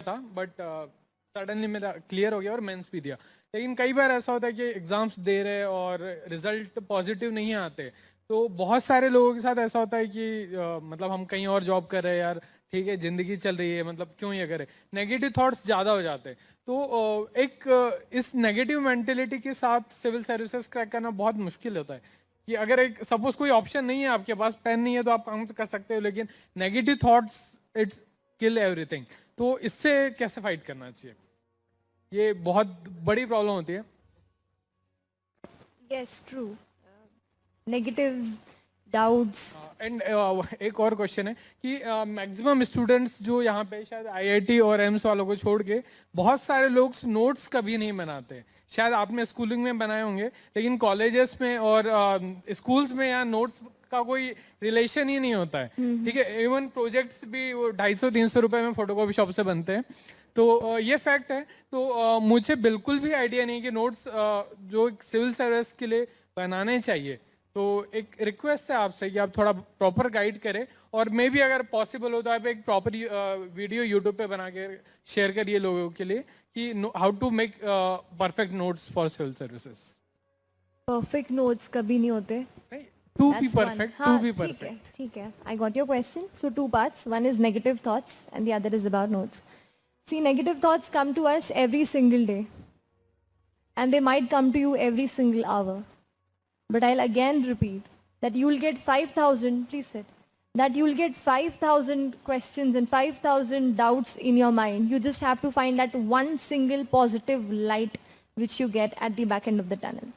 था, but suddenly मेरा clear हो गया और मेंस भी दिया। लेकिन कई बार ऐसा होता है कि एग्जाम्स दे रहे और रिजल्ट पॉजिटिव नहीं आते, तो बहुत सारे लोगों के साथ ऐसा होता है कि मतलब हम कहीं और जॉब कर रहे हैं यार, ठीक है जिंदगी चल रही है, मतलब क्यों ये करें, नेगेटिव थॉट्स ज़्यादा हो जाते हैं। तो इस नेगेटिव मेंटेलिटी के साथ सिविल सर्विसेज क्रैक करना बहुत मुश्किल होता है। कि अगर एक सपोज कोई ऑप्शन नहीं है, आपके पास पेन नहीं है, तो आप काम कर सकते हो, लेकिन negative thoughts it's kill everything. तो इससे कैसे फाइट करना चाहिए, ये बहुत बड़ी प्रॉब्लम होती है। Yes true, negatives, doubts. And एक और क्वेश्चन है कि मैक्सिमम स्टूडेंट्स जो यहाँ पे शायद आईआईटी और एम्स वालों को छोड़ के बहुत सारे लोग नोट्स कभी नहीं बनाते। शायद आपने स्कूलिंग में बनाए होंगे, लेकिन कॉलेजेस में और स्कूल्स में यहाँ नोट्स का कोई रिलेशन ही नहीं होता है। ठीक है, इवन प्रोजेक्ट्स भी वो 250-300 रुपए में फोटोकॉपी शॉप से बनते हैं। तो ये फैक्ट है। तो मुझे बिल्कुल भी आइडिया नहीं कि नोट्स जो सिविल सर्विस के लिए बनाने चाहिए। तो एक रिक्वेस्ट है आपसे कि आप थोड़ा प्रॉपर गाइड करें, और मे भी अगर पॉसिबल हो तो आप एक प्रॉपर वीडियो यूट्यूब पे बना के शेयर करिए लोगों के लिए कि how to make perfect notes for civil services. Perfect notes कभी नहीं होते। To be perfect, to be perfect. ठीक है, I got your question. So two parts, one is negative thoughts and the other is about notes. See, negative thoughts come to us every single day and they might come to you every single hour. But I'll again repeat that you'll get 5,000, please sit, that you'll get 5,000 questions and 5,000 doubts in your mind. You just have to find that one single positive light which you get at the back end of the tunnel.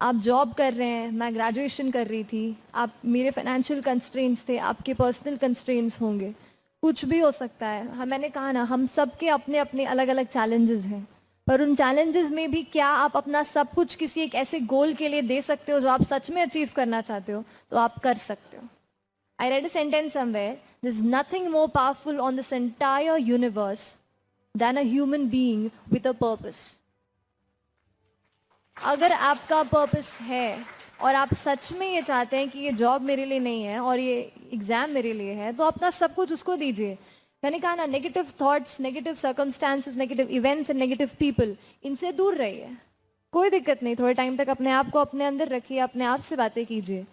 आप job कर रहे हैं, मैं graduation कर रही थी, आप मेरे फाइनेंशियल कंस्ट्रेंट्स थे, आपके पर्सनल कंस्ट्रेंट्स होंगे, कुछ भी हो सकता है। मैंने कहा ना, हम सबके अपने अपने अलग अलग चैलेंजेस हैं, पर उन चैलेंजेस में भी क्या आप अपना सब कुछ किसी एक ऐसे गोल के लिए दे सकते हो जो आप सच में अचीव करना चाहते हो, तो आप कर सकते हो। I read a sentence somewhere, there is nothing more powerful on this entire universe than a human being with a purpose. अगर आपका पर्पस है और आप सच में ये चाहते हैं कि ये जॉब मेरे लिए नहीं है और ये एग्जाम मेरे लिए है, तो अपना सब कुछ उसको दीजिए। मैंने कहा ना, negative thoughts, negative circumstances, negative events and negative people, इनसे दूर रहिए। कोई दिक्कत नहीं, थोड़े टाइम तक अपने आप को अपने अंदर रखिए, अपने आप से बातें कीजिए।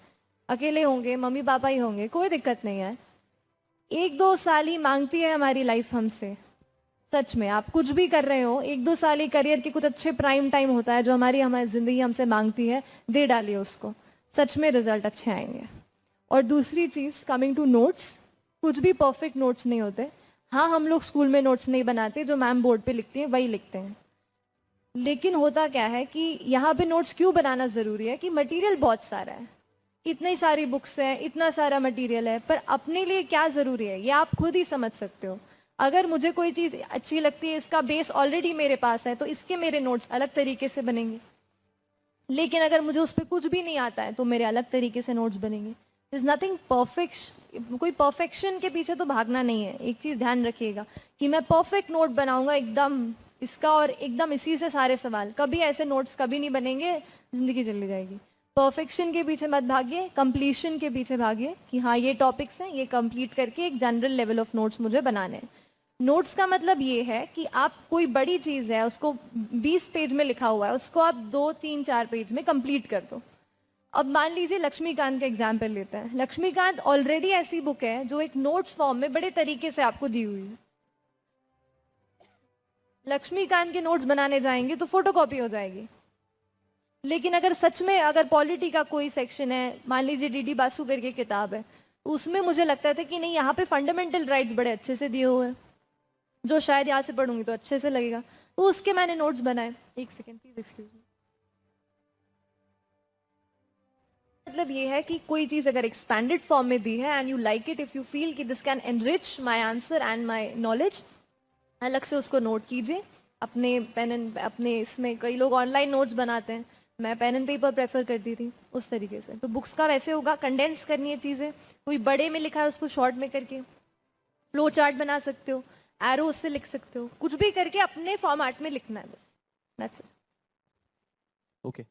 अकेले होंगे, मम्मी पापा ही होंगे, कोई दिक्कत नहीं है। 1-2 साल ही मांगती है हमारी लाइफ हमसे। सच में आप कुछ भी कर रहे हो, 1-2 साल ही करियर के कुछ अच्छे प्राइम टाइम होता है जो हमारी जिंदगी हमसे मांगती है, दे डालिए उसको, सच में रिजल्ट अच्छे आएंगे। और दूसरी चीज, कमिंग टू नोट्स, कुछ भी परफेक्ट नोट्स नहीं होते। हाँ, हम लोग स्कूल में नोट्स नहीं बनाते, जो मैम बोर्ड पे लिखती हैं वही लिखते हैं। लेकिन होता क्या है कि यहाँ पे नोट्स क्यों बनाना जरूरी है कि मटेरियल बहुत सारा है, इतनी सारी बुक्स हैं, इतना सारा मटेरियल है, पर अपने लिए क्या जरूरी है ये आप खुद ही समझ सकते हो। अगर मुझे कोई चीज अच्छी लगती है, इसका बेस ऑलरेडी मेरे पास है, तो इसके मेरे नोट्स अलग तरीके से बनेंगे। लेकिन अगर मुझे उस पर कुछ भी नहीं आता है, तो मेरे अलग तरीके से नोट्स बनेंगे। इज नथिंग परफेक्ट, कोई परफेक्शन के पीछे तो भागना नहीं है। एक चीज ध्यान रखिएगा कि मैं परफेक्ट नोट बनाऊंगा एकदम इसका, और एकदम इसी से सारे सवाल, कभी ऐसे नोट्स कभी नहीं बनेंगे, जिंदगी चली जाएगी। परफेक्शन के पीछे मत भागिए, कंप्लीशन के पीछे भागिए कि हाँ ये टॉपिक्स हैं, ये कंप्लीट करके एक जनरल लेवल ऑफ नोट्स मुझे बनाने हैं। नोट्स का मतलब ये है कि आप कोई बड़ी चीज है, उसको 20 पेज में लिखा हुआ है, उसको आप 2-3-4 पेज में कंप्लीट कर दो। अब मान लीजिए लक्ष्मीकांत का एग्जाम्पल लेते हैं। लक्ष्मीकांत ऑलरेडी ऐसी बुक है जो एक नोट्स फॉर्म में बड़े तरीके से आपको दी हुई है। लक्ष्मीकांत के नोट्स बनाने जाएंगे तो फोटोकॉपी हो जाएगी। लेकिन अगर सच में अगर पॉलिटी का कोई सेक्शन है, मान लीजिए डीडी बासु करके किताब है, उसमें मुझे लगता था कि नहीं, यहाँ पे फंडामेंटल राइट्स बड़े अच्छे से दिए हुए हैं, जो शायद यहाँ से पढ़ूंगी तो अच्छे से लगेगा, तो उसके मैंने नोट्स बनाए। एक सेकेंड प्लीज एक्सक्यूज मी। मतलब ये है कि कोई चीज अगर एक्सपैंडेड फॉर्म में दी है and you like it, if you feel कि this can enrich my answer and my knowledge, अलग से उसको नोट कीजिए अपने पेन एंड अपने इसमें। कई लोग ऑनलाइन नोट्स बनाते हैं, मैं पेन एंड पेपर प्रेफर करती थी उस तरीके से। तो बुक्स का वैसे होगा, कंडेंस करनी है चीजें, कोई बड़े में लिखा है उसको शॉर्ट में करके फ्लो चार्ट बना सकते हो, एरो उससे लिख सकते हो, कुछ भी करके अपने फॉर्मेट में लिखना है बस, दैट्स इट। ओके।